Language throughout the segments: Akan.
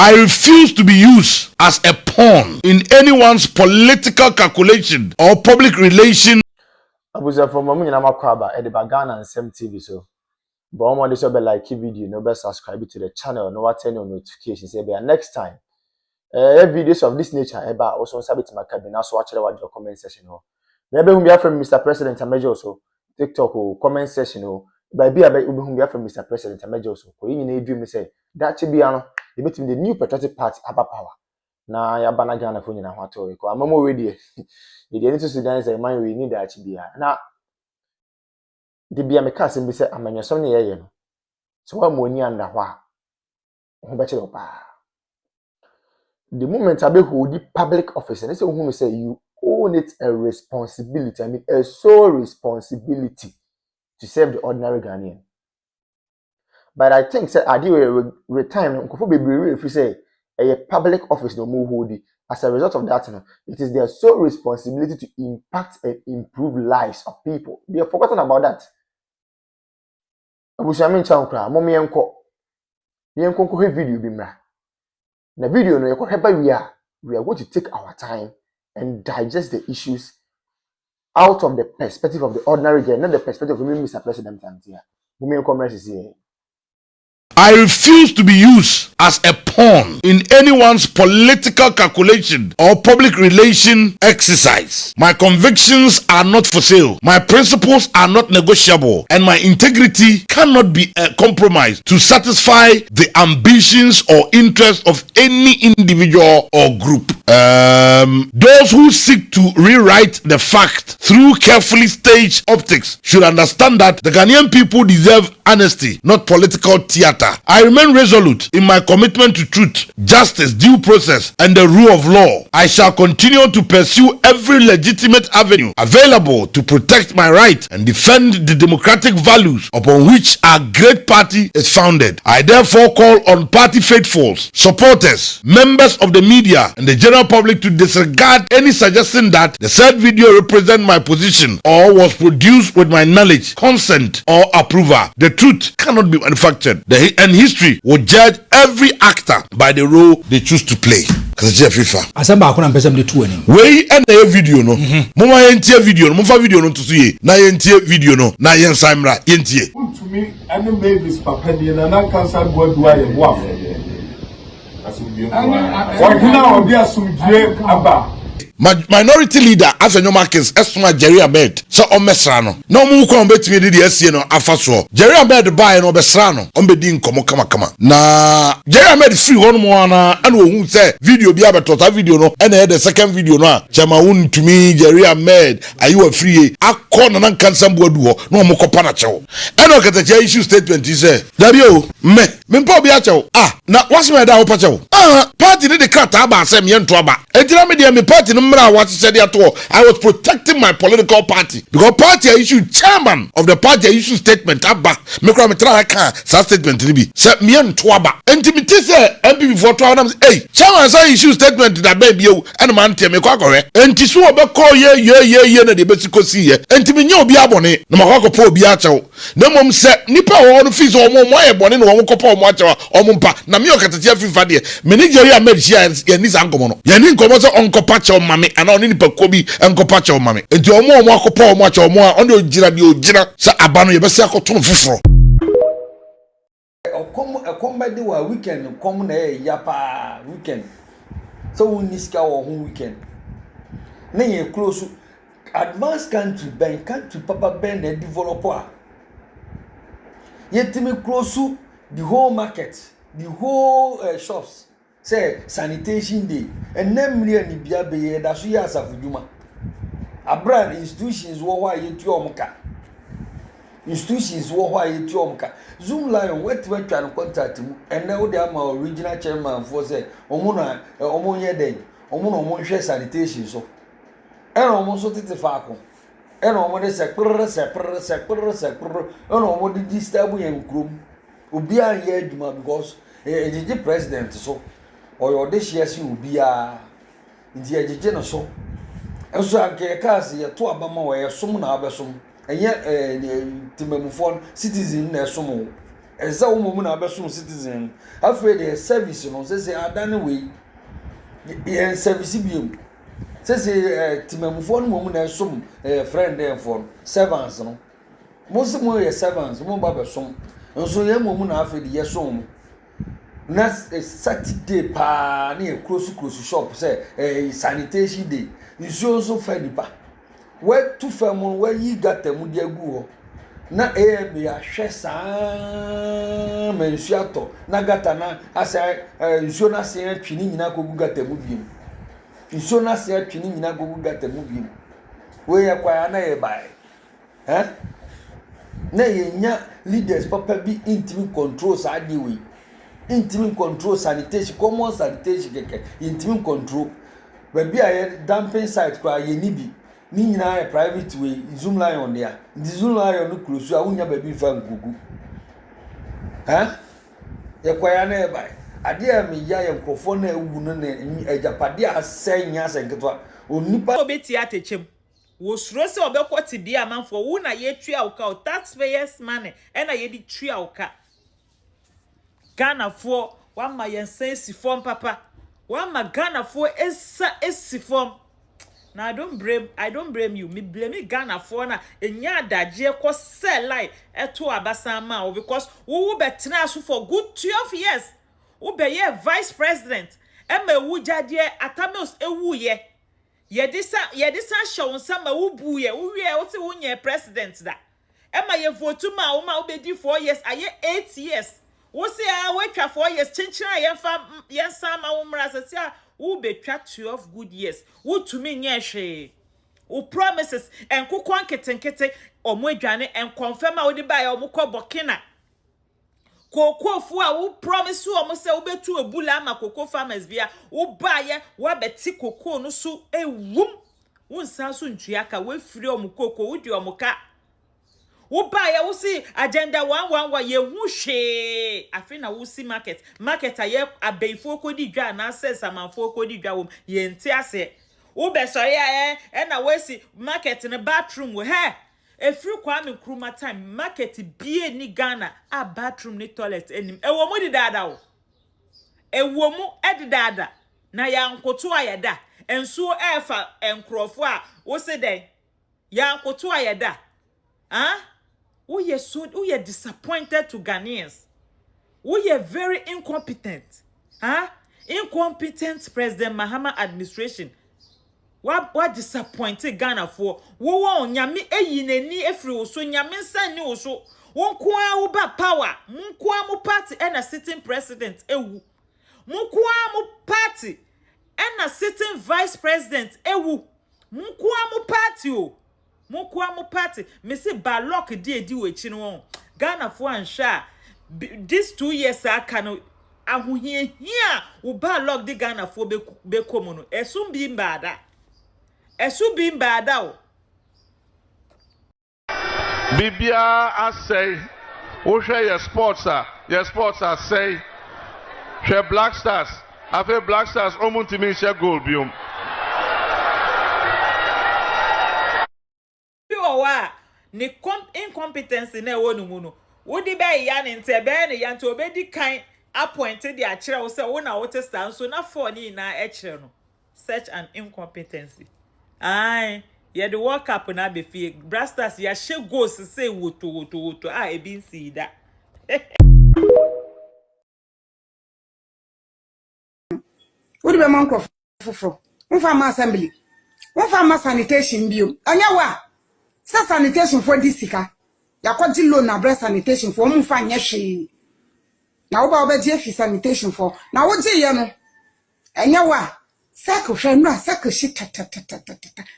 I refuse to be used as a pawn in anyone's political calculation or public relation. Abuza from Mamu Yamakwaba at the Bagana and Sem TV. So, but I'm on this like video, no best subscribe to the channel, no turn on notifications. Next time, videos of this nature, also submit to my cabinet. So, watch your comment section. Maybe we have from Mr. President and Major also TikTok or comment section. But be a bit we have from Mr. President and Major also. You need to say that should be the new patriotic party about power. Na ya bana Ghana for you na what to I'm more ready. The need to Sudan say man we need that to be na the be make us be say amanya some na ye no so wa mo ni anda hwa ho be chelo pa the moment abe hold the public office and say who say you own it a responsibility. I mean a sole responsibility to serve the ordinary Ghanaian. But I think say adi we time nkofo bebree if you say a public office no more hold it. As a result of that, it is their sole responsibility to impact and improve lives of people. They have forgotten about that. Abushamin chankra, mommy enko. The enko video bimra. The video no we are going to take our time and digest the issues out of the perspective of the ordinary guy, not the perspective of Mr. President. Mommy enko is here. I refuse to be used as a pawn in anyone's political calculation or public relation exercise. My convictions are not for sale. My principles are not negotiable. And my integrity cannot be compromised to satisfy the ambitions or interests of any individual or group. Those who seek to rewrite the fact through carefully staged optics should understand that the Ghanaian people deserve honesty, not political theater. I remain resolute in my commitment to truth, justice, due process, and the rule of law. I shall continue to pursue every legitimate avenue available to protect my right and defend the democratic values upon which our great party is founded. I therefore call on party faithfuls, supporters, members of the media, and the general public to disregard any suggestion that the said video represent my position or was produced with my knowledge, consent, or approval. The truth cannot be manufactured, and history will judge every actor by the role they choose to play. Kasi Afrifah. Asamba akuna mpesa mde tuwe ni. Wei ene video no. Muma yentie video no. Mufa video no tusuye. Na yentie video no. Na yensaimra. Yentie. To me, I know maybe this papa di na Nkansah Boadu aye waf. Wakina obi asumdue aba. Minority leader Afenyo Markins Esuma Jerry Ahmed so omesra no na omu ko betimi de asie no afaso Jerry Ahmed buy no obesra no ombedi nkomo kama na Jerry Ahmed free one mo na ana ohun say video bi abetota video no na the second video no a chama won to me Jerry Ahmed ayi wa free akọ na Nkansah Boadu ho na omu kopa na chewo ena Okatakyire issue statement say dabi o me mpa obi a chewo na wasema da ho pa chewo party ni de krata aba asem ye nto aba ejira me de me party no I was protecting my political party because party I issued chairman of the party I issued statement abba me kra me try kan sa statement ni bi se me nto aba intimity say MP before to am hey chairman say issue statement that baby o and man tie me kwa kore enti so obekọ ye na de besiko si ye enti me nya obi abone na makọ po obi a chew na mom se nipa wo no fees o mo ye bone na wo kopa o mo a chew o mo mpa na me Okatakyire Afrifah de me Nigeria America ye ni za nkomo no ye ni nkomo so onkopa chew mame ana oni nipa kobi enkopa chew mame enti o mo akopa o mo a chew mo a oni ogira bi ogira sa aba no ye bese akoto no foforo Comedy wa weekend come na yapa weekend so we niska wo weekend na ye close advanced country papa ben na developer yet me close the whole market the whole shops say sanitation day and nem ni bia be da so ya asafuduma abran institutions wo wa yetu omka institutions wo ho ayetu omka Zoom Lion wetwa no contact mu ene wo de ama original chairman for say omo na omo ye den omo na omo hwe sanitation so ene omo so tete faako ene omo de sekprr ene omo de disturb yen krom obi an ye adwuma because G3t president so oyo de hia si obi a ndi G3t no so enso anke kaase ye to abama wo ye som na abesom enye timamufon citizen na esomo eza wo mu na abeso citizen afraid the service no say adane we ye service biom say timamfo no mu na som friend dem for servants no mo se mo ye servants mo ba besom nso ye mu na afraid ye som na Saturday pa na close shop say sanitation day nso so fa nipa we tu fa mo we yi gata mu dia gu ho na me ahwe saa mensuato na gata na asa nso na se atwini nyina kogu gata mu biem nso na se atwini nyina kogu gata mu biem we ya kwa na ye bai na ye nya leaders papa bi intimi control sa de we intimi control sanitation common sanitation keke intimi control we bi aye dumping site kwa ye nibi ni nyina aye private way zoom lion there the zoom lion no close a wunya ba bi fa ngugu ye kwa ya na e bai ade a me ya ye nkofo na ewu no na ejapade a senya senketwa onipa obeti atechem wo suro se obekoti bi amanfo wo na ye tua uka taxpayers money e na ye di tua uka Ghana for one my yensensi form papa one my Ghana for esi form. Now I don't blame you. Me blame Ghana for na enya daje ko sell lie eto abasama o because wo betina so for good 12 years. Wo be ye vice president. E ma wu jade atamos ewu ye. Ye disa show nsama wo buye. Wo wie wo se wo nye president da. E ma ye vote ma wo be di 4 years aye 8 years. Wo se a we twa 4 years chinchina ye sama wo mra se wo betwa 12 good years wo tumi nye hwe wo promises en kokon ketenkete omo adwane en confirm a wo di ba ya omo kọ Burkina kokofu a wo promise omo se wo betu ebula ama koko farmers bia wo ba ye wo beti koko no so ewum wo nsan so ntua ka wo firi omo koko wo di omo ka wo ba ya wo si agenda 111 ye hu hwe afi na wo si market aye abeifo kodi dwa na access amanfo kodi dwa wo ye nti ase wo be sori e na wo si market ne bathroom wo he efiri kwa me kruma time market bie ni Ghana a bathroom ni toilet enim ewo mu di dada wo ewo mu edi dada na ya nkoto ayeda enso efa enkrofo a wo se den ya nkoto ayeda we are disappointed to Ghanaians. We are very incompetent. Incompetent President Mahama administration. What disappointed Ghana for? Wo nyame eyineni efri oso nyame nsan ni oso. Won kwa wo ba power. Mun kwa mo party and a sitting president ewu. Mun kwa mo party and a sitting vice president ewu. Mun kwa mo party o. Mukwa mu party me say balok di we chi no Ghana for ansha this 2 years aka no ahohie hia wo balok di Ghana for be komu no esum bi mbada o Bibia asay wo hwe your sports are say hwe Black Stars afi Black Stars omuntimi hwe goal biom ni incompetence na ewo nu mu no wodi be ya ne nte be ne ya nte obedi kan appointed the akire wo se wo na wo testa so na for ni na ekire no such an incompetency ye the world cup na be fie Brasters ya she goals say woto e bi nsi da wodi be man ko foforo won ma assembly won ma sanitation bio anya wa sanitation for this sika yakwaji loan na breast sanitation for mu fa nye hwe na wo ba obeje fi sanitation for na wo je ye no enya wa sako hwe no sako shi ta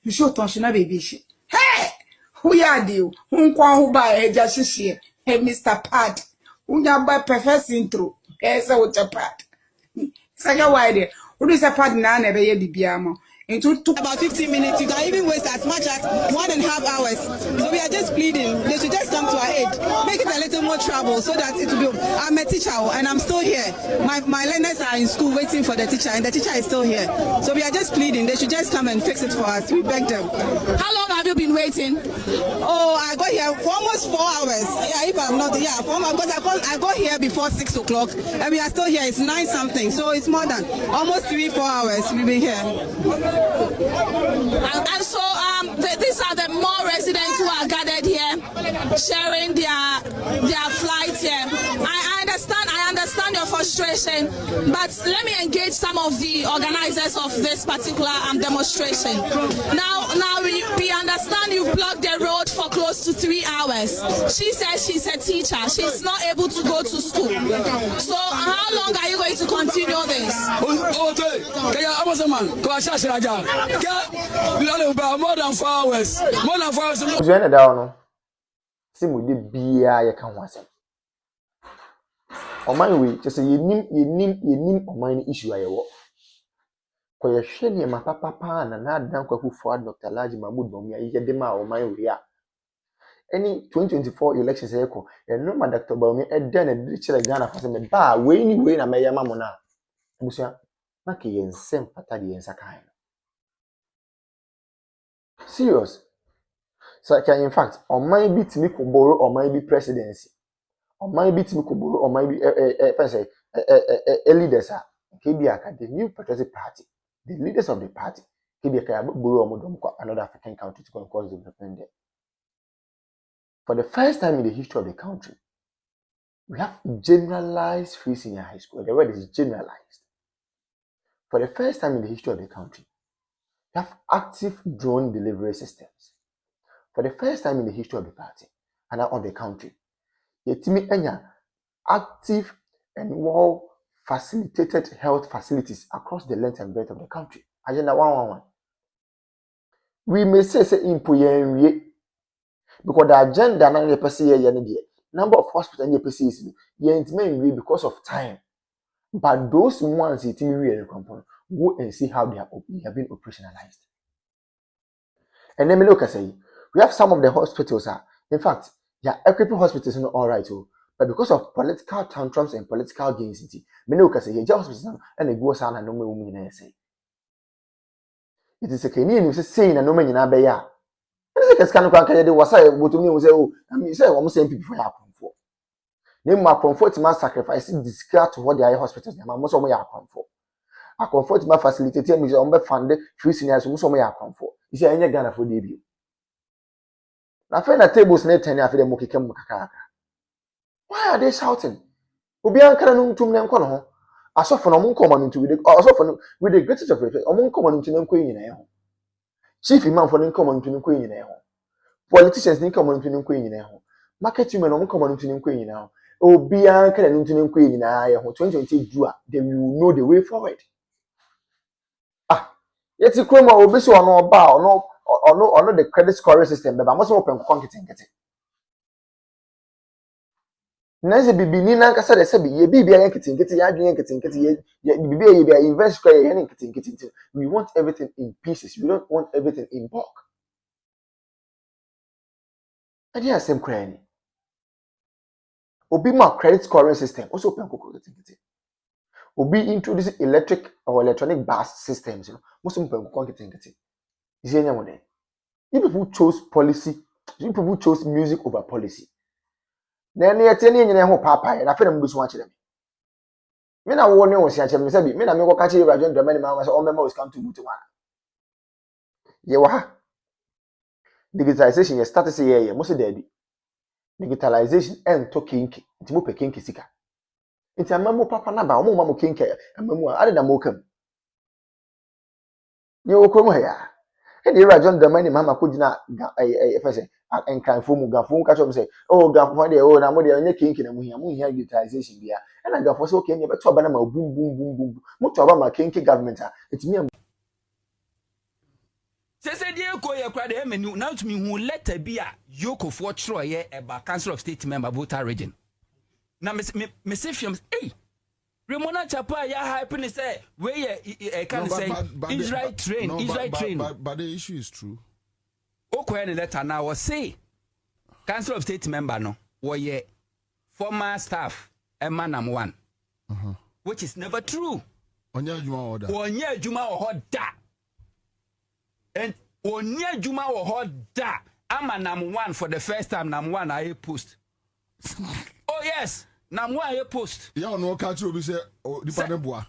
nso tonso na baby shi who ya dio nkwa ho ba eja hihie Mr. Pad unya ba perfect intro say what pad saka wide wo do say pad na be ye bibia mo It took about 15 minutes. You can even waste as much as 1.5 hours. So we are just pleading. They should just come to our aid. Make it a little more trouble so that it will be. I'm a teacher and I'm still here. My learners are in school waiting for the teacher, and the teacher is still here. So we are just pleading. They should just come and fix it for us. We beg them. How long have you been waiting? Oh, I got here for almost 4 hours. Yeah, if I'm not, yeah, 4 hours. Because I got here before 6 o'clock, and we are still here. It's 9 something. So it's more than almost 3-4 hours we've been here. And so these are the more residents who are gathered here, sharing their flight here. I understand your frustration, but let me engage some of the organizers of this particular demonstration. Now we understand you've blocked the road for close to 3 hours. She says she's a teacher. She's not able to go to school. So how long are you going to continue this? More than 4 hours. More than 4 hours. Join down. See mo de bia ye kan ho asem. Oman we just say yenim oman issue ayewo. Ko ye hwe ne ma papa na adan kwaku for Dr. Laji Mahmood Bawumia ye de ma oman we a. Any 2024 elections eko, e no ma Dr. Bawumia e den e de kire Ghana for say me ba we na me ye ma mo na. Busia na ke ye nsem fata de yensa kan. Serious. So in fact, on my bit me could borrow or my be presidency. On my bit me could borrow or my be leaders are KBA, the new patriotic party, the leaders of the party, KBA borrow another African country to cause development there. For the first time in the history of the country, we have generalized free senior high school. The word is generalized. For the first time in the history of the country, we have active drone delivery systems. For the first time in the history of the party and of the country, yetimi enya active and well facilitated health facilities across the length and breadth of the country. Agenda 111. We may say impoyen because the agenda na the person here number of hospitals and the is intimate because of time. But those ones yetimi go and see how they have been operationalized. And then me look say we have some of the hospitals in fact, yeah, equipping hospitals are not all right, but because of political tantrums and political gains, many can say, yeah, hospitals and they go on and no women say. It is a Kenyan who saying and no man in Abaya. This is a kind of candy was I would to me was I mean, say almost same people for for. Name my comfort my sacrificing discard to what the hospitals are most of my account for. I comfort my facilitating me on funded free seniors who some account for. You see, any Ghana for debut. Na fe na tables na tani afi dem mokekam kakaka. Why are they shouting? Obi ankara no ntum ne nko no ho. Asofo no mo nkoma no ntu asofo no with the greatest of respect, omo nkoma no ntu ne nko nyina ho. Chief imam for ne nkoma no ntu ne nko nyina ho. Politicians ne nkoma no ntu ne nko nyina ho. Market women no nkoma no ntu ne nko nyina ho. Obi ankara no ntu ne nko nyina ye ho. 2020 dua, then we will know the way forward. Yeti kroma obi so ono ba ono the credit scoring system be ba mo so open konketenkete. Nanze bibini na nkasa de se bi ye bibia yanketenkete ya adwen yanketenkete ye bibia ye bia invest square ye yanketenkete. We want everything in pieces. We don't want everything in bulk. Adi asem kra ni. Obi ma credit scoring system also open konketenkete. Obi introduce electric or electronic bus systems, most of them konketenkete. Is any one there? You people chose policy, you people chose music over policy. Then you tell me ho papa, and I feel them go watch them. Me na wo ne wo sia chem say bi, me na me go catch you Rajon Dramani ma say all members come to Mutu one. Ye wa ha. Digitalization ye start say ye mo say there bi. Digitalization and to kinki, nti mo pe kinki sika. Nti amamu papa na ba, omo ma mo kinki, amamu a ade na mo kam. Ye wo krom ha ya. And the Rajon Dramani mama could not Nkansah mu gafo catch up say, oh, gafo de oh, na mo de onye kinki na mu hia utilization bia. And I gafo say okay, me beto aba na ma boom boom boom boom. Mo to aba ma kinki government it me say dey ko ye kra de menu now to me who letter bi a yoko for tro ye eba council of state member voter region. Na me say fiam hey Ramona Chapa ya hype say where can say Israel train. But the issue is true. Okay, the letter now was say Council of State member no were former staff Emanam 1, which is never true. Onye Juma or da. And Onye Juma or da. Amanam 1 for the first time. Nam 1 I post. Oh yes, Nam 1 I post. Yeah, no catch you. We say, oh, the panel boy.